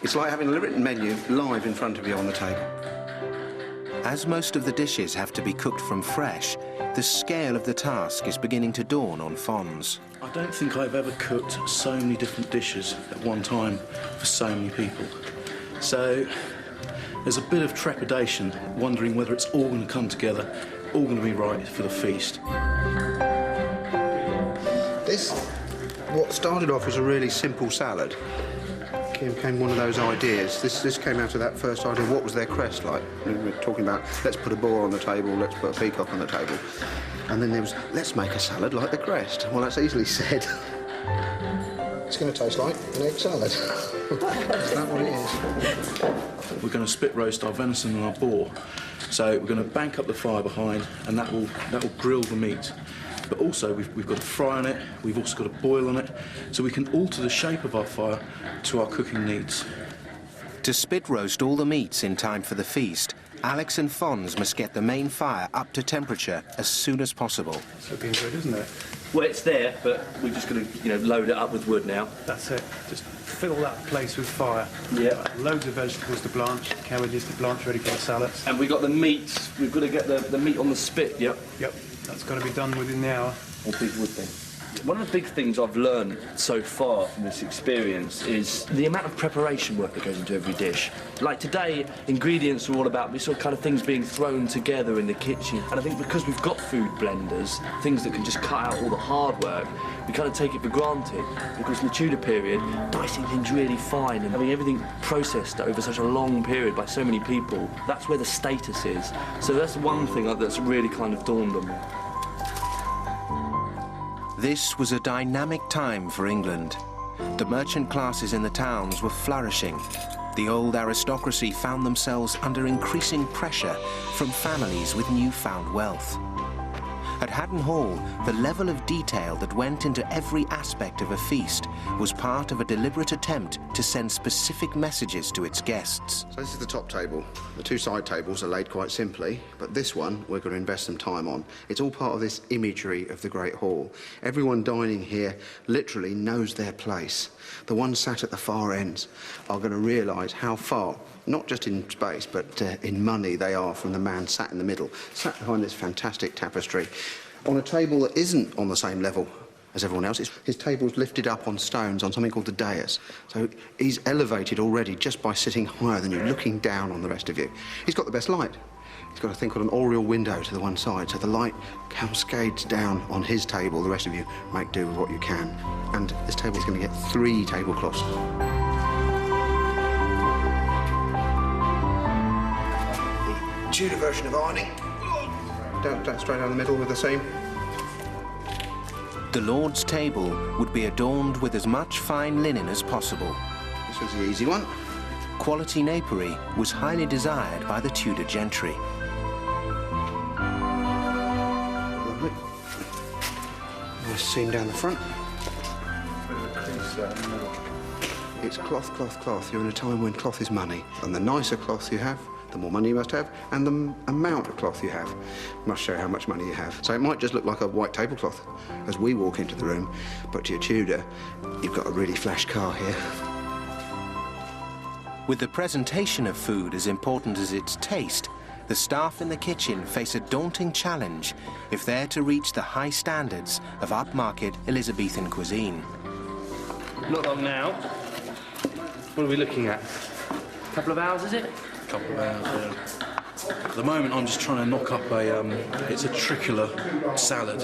It's like having a written menu live in front of you on the table. As most of the dishes have to be cooked from fresh, the scale of the task is beginning to dawn on Fonz. I don't think I've ever cooked so many different dishes at one time for so many people. So there's a bit of trepidation, wondering whether it's all going to come together, all going to be right for the feast. What started off as a really simple salad became one of those ideas. This came out of that first idea. What was their crest like? We were talking about, let's put a boar on the table, let's put a peacock on the table. And then there was, let's make a salad like the crest. Well, that's easily said. It's going to taste like an egg salad. Is that what it is? We're going to spit roast our venison and our boar. So we're going to bank up the fire behind, and that will grill the meat. But also we've got a fry on it, we've also got a boil on it, so we can alter the shape of our fire to our cooking needs. To spit roast all the meats in time for the feast, Alex and Fonz must get the main fire up to temperature as soon as possible. It's looking good, isn't it? Well, it's there, but we're just going to, load it up with wood now. That's it. Just fill that place with fire. Yeah. Loads of vegetables to blanch, cabbages to blanch, ready for the salads. And we've got the meat. We've got to get the meat on the spit, yep. Yep. That's got to be done within the hour. A big wood thing. One of the big things I've learned so far from this experience is the amount of preparation work that goes into every dish. Like today, ingredients are all about these sort of kind of things being thrown together in the kitchen. And I think because we've got food blenders, things that can just cut out all the hard work, we kind of take it for granted. Because in the Tudor period, dicing things really fine and having everything processed over such a long period by so many people, that's where the status is. So that's one thing that's really kind of dawned on me. This was a dynamic time for England. The merchant classes in the towns were flourishing. The old aristocracy found themselves under increasing pressure from families with newfound wealth. At Haddon Hall, the level of detail that went into every aspect of a feast was part of a deliberate attempt to send specific messages to its guests. So this is the top table. The two side tables are laid quite simply, but this one we're going to invest some time on. It's all part of this imagery of the Great Hall. Everyone dining here literally knows their place. The ones sat at the far ends are going to realise how far, not just in space, but in money they are from the man sat in the middle, sat behind this fantastic tapestry, on a table that isn't on the same level as everyone else. His table's lifted up on stones on something called the dais. So he's elevated already just by sitting higher than you, looking down on the rest of you. He's got the best light. He's got a thing called an oriel window to the one side, so the light cascades down on his table. The rest of you make do with what you can. And this table's going to get 3 tablecloths. The Tudor version of ironing. Don't straight down the middle with the seam. The Lord's table would be adorned with as much fine linen as possible. This was the easy one. Quality napery was highly desired by the Tudor gentry. Lovely. Nice seam down the front. It's cloth, cloth, cloth. You're in a time when cloth is money. And the nicer cloth you have, the more money you must have, and the amount of cloth you have must show how much money you have. So it might just look like a white tablecloth as we walk into the room, but to your Tudor, you've got a really flash car here. With the presentation of food as important as its taste, the staff in the kitchen face a daunting challenge if they're to reach the high standards of upmarket Elizabethan cuisine. Not long now. What are we looking at? A couple of hours, is it? Couple of hours, yeah. At the moment, I'm just trying to knock up it's a tricolor salad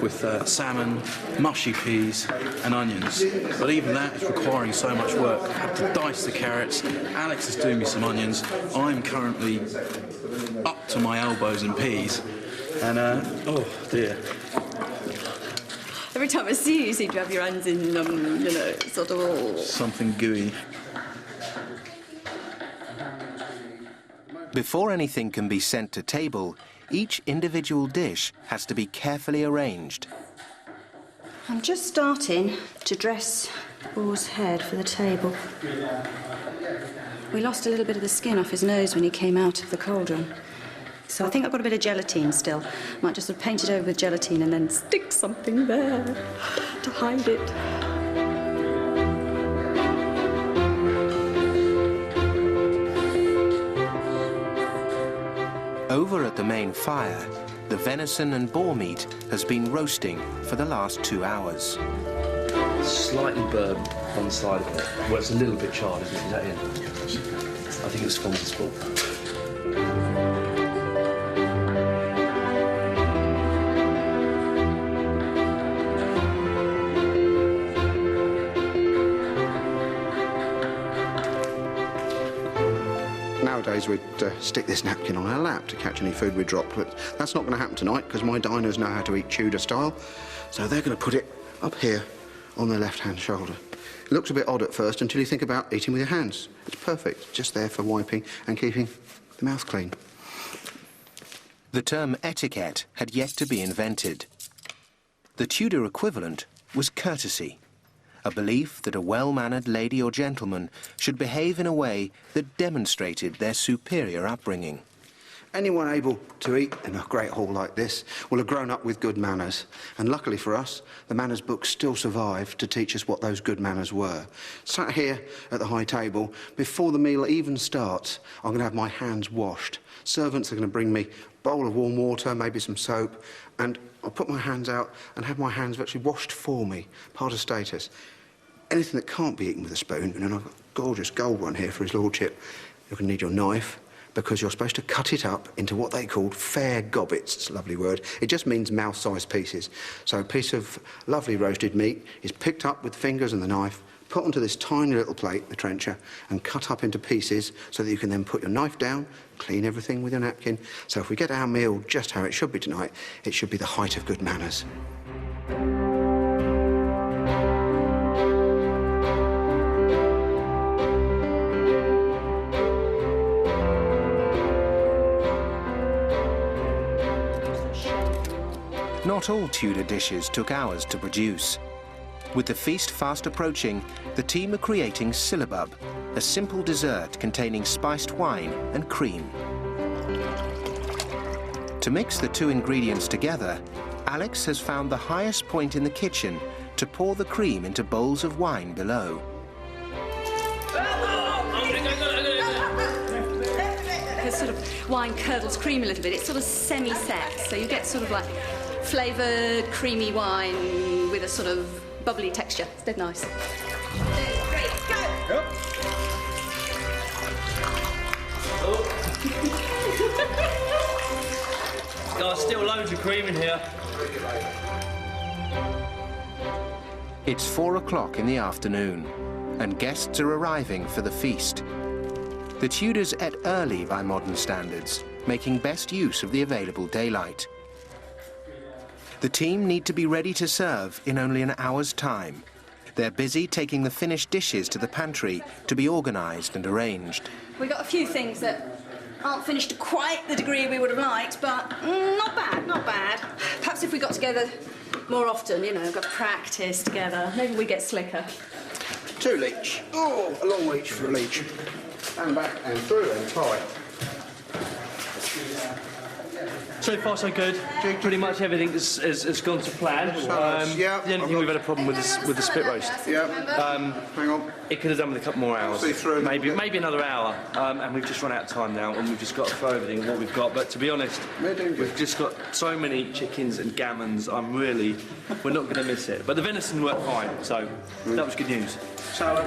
with salmon, mushy peas and onions. But even that is requiring so much work. I have to dice the carrots. Alex is doing me some onions. I'm currently up to my elbows in peas. And, oh dear. Every time I see you, you seem to have your hands in, sort of all... Something gooey. Before anything can be sent to table, each individual dish has to be carefully arranged. I'm just starting to dress the boar's head for the table. We lost a little bit of the skin off his nose when he came out of the cauldron. So I think I've got a bit of gelatine still. Might just sort of paint it over with gelatine and then stick something there to hide it. fire, the venison and boar meat has been roasting for the last 2 hours. Slightly burned on the side of it. Well, it's a little bit charred, isn't it? Is that in? I think it's Fonz's fault. Nowadays we'd stick this napkin on our lap to catch any food we drop, but that's not going to happen tonight because my diners know how to eat Tudor style, so they're going to put it up here on their left-hand shoulder. It looks a bit odd at first until you think about eating with your hands. It's perfect, just there for wiping and keeping the mouth clean. The term etiquette had yet to be invented. The Tudor equivalent was courtesy, a belief that a well-mannered lady or gentleman should behave in a way that demonstrated their superior upbringing. Anyone able to eat in a great hall like this will have grown up with good manners. And luckily for us, the manners books still survive to teach us what those good manners were. Sat here at the high table, before the meal even starts, I'm going to have my hands washed. Servants are going to bring me a bowl of warm water, maybe some soap, and I'll put my hands out and have my hands virtually washed for me, part of status. Anything that can't be eaten with a spoon, and I've got a gorgeous gold one here for his lordship, you're going to need your knife, because you're supposed to cut it up into what they called fair gobbets. It's a lovely word. It just means mouth-sized pieces. So a piece of lovely roasted meat is picked up with the fingers and the knife, put onto this tiny little plate, the trencher, and cut up into pieces so that you can then put your knife down, clean everything with your napkin. So if we get our meal just how it should be tonight, it should be the height of good manners. Not all Tudor dishes took hours to produce. With the feast fast approaching, the team are creating syllabub, a simple dessert containing spiced wine and cream. To mix the two ingredients together, Alex has found the highest point in the kitchen to pour the cream into bowls of wine below. The sort of wine curdles cream a little bit. It's sort of semi-set, so you get sort of like flavoured, creamy wine with a sort of bubbly texture. It's dead nice. 2, 3, go! Yep. There's still loads of cream in here. It's 4 o'clock in the afternoon, and guests are arriving for the feast. The Tudors ate early by modern standards, making best use of the available daylight. The team need to be ready to serve in only an hour's time. They're busy taking the finished dishes to the pantry to be organised and arranged. We've got a few things that aren't finished to quite the degree we would have liked, but not bad, not bad. Perhaps if we got together more often, you know, got to practice together, maybe we get slicker. 2 leech. Oh, a long reach for a leech. And back and through and try. So far, so good. Pretty much everything has gone to plan. Yeah. The only thing we've had a problem with the spit roast. Yeah. Hang on. It could have done with a couple more hours. See through. Maybe another hour. And we've just run out of time now, and we've just got to throw everything what we've got. But to be honest, we've just got so many chickens and gammons. We're not going to miss it. But the venison worked fine, so that was good news. Salad.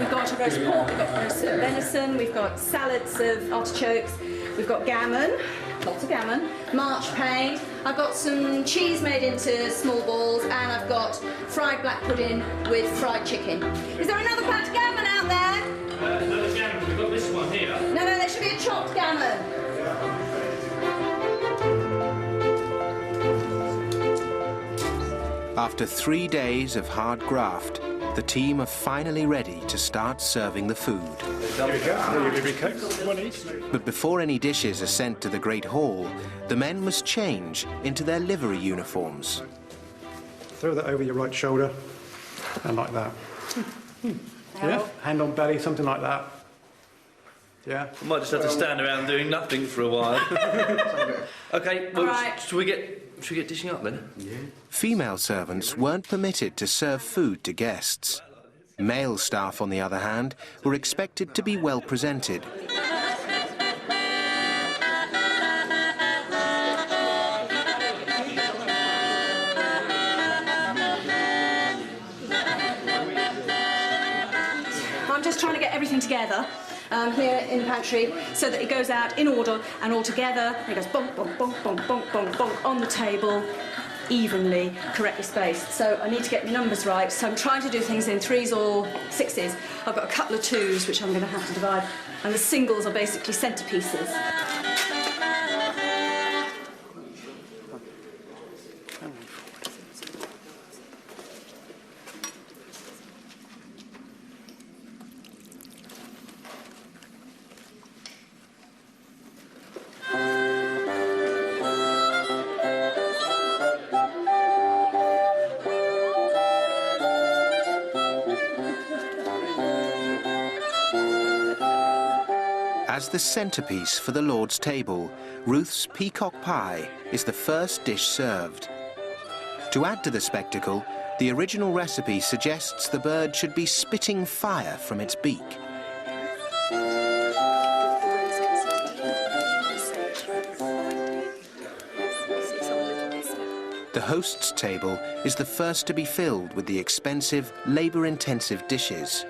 We've got roast pork, we've got roast venison, we've got salads of artichokes, we've got gammon. Lots of gammon, marchpane. I've got some cheese made into small balls, and I've got fried black pudding with fried chicken. Is there another pat of gammon out there? Another gammon. We've got this one here. No, there should be a chopped gammon. After 3 days of hard graft, the team are finally ready to start serving the food. But before any dishes are sent to the Great Hall, the men must change into their livery uniforms. Throw that over your right shoulder, and like that. Yeah, hand on belly, something like that. Yeah. I might just have to stand around doing nothing for a while. Okay, well, right. Should we get dishing up then? Yeah. Female servants weren't permitted to serve food to guests. Male staff, on the other hand, were expected to be well presented. everything together here in the pantry so that it goes out in order and all together. And it goes bonk, bonk, bonk, bonk, bonk, bonk, bonk on the table, evenly, correctly spaced. So I need to get the numbers right. So I'm trying to do things in 3s or 6s. I've got a couple of 2s which I'm going to have to divide. And the singles are basically centerpieces. As the centrepiece for the Lord's table, Ruth's peacock pie is the first dish served. To add to the spectacle, the original recipe suggests the bird should be spitting fire from its beak. The host's table is the first to be filled with the expensive, labour-intensive dishes.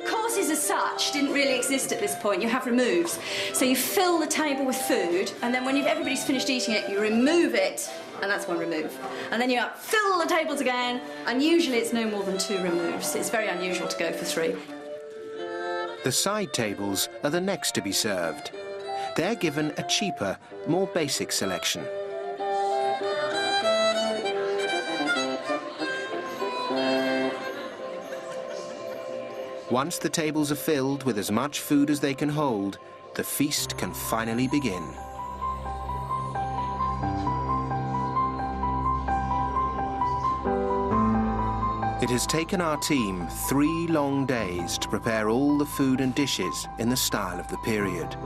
Courses as such didn't really exist at this point. You have removes. So you fill the table with food, and then when everybody's finished eating it, you remove it, and that's one remove. And then you fill the tables again, and usually it's no more than 2 removes. It's very unusual to go for 3. The side tables are the next to be served. They're given a cheaper, more basic selection. Once the tables are filled with as much food as they can hold, the feast can finally begin. It has taken our team 3 long days to prepare all the food and dishes in the style of the period.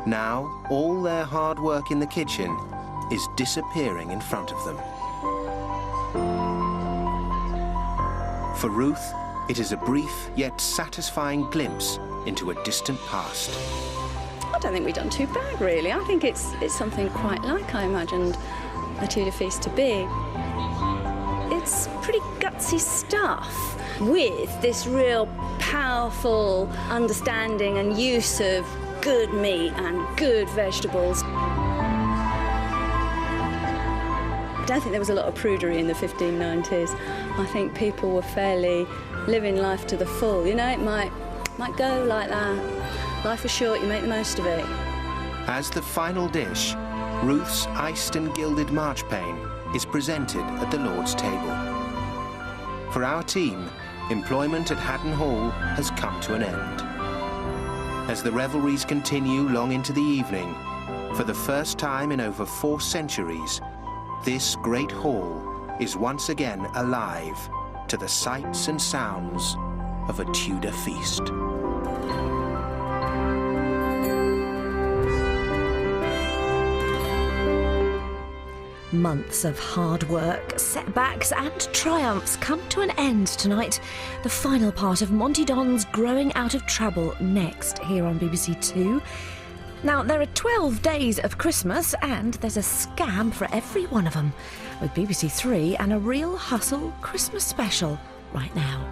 Now, all their hard work in the kitchen is disappearing in front of them. For Ruth, it is a brief yet satisfying glimpse into a distant past. I don't think we've done too bad, really. I think it's something quite like I imagined a Tudor feast to be. It's pretty gutsy stuff with this real powerful understanding and use of good meat and good vegetables. I don't think there was a lot of prudery in the 1590s. I think people were fairly living life to the full. You know, it might go like that. Life is short, you make the most of it. As the final dish, Ruth's iced and gilded marchpane is presented at the Lord's table. For our team, employment at Haddon Hall has come to an end. As the revelries continue long into the evening, for the first time in over 4 centuries, this great hall is once again alive to the sights and sounds of a Tudor feast. Months of hard work, setbacks and triumphs come to an end tonight. The final part of Monty Don's Growing Out of Trouble next here on BBC Two. Now, there are 12 days of Christmas and there's a scam for every one of them, with BBC Three and a real hustle Christmas special right now.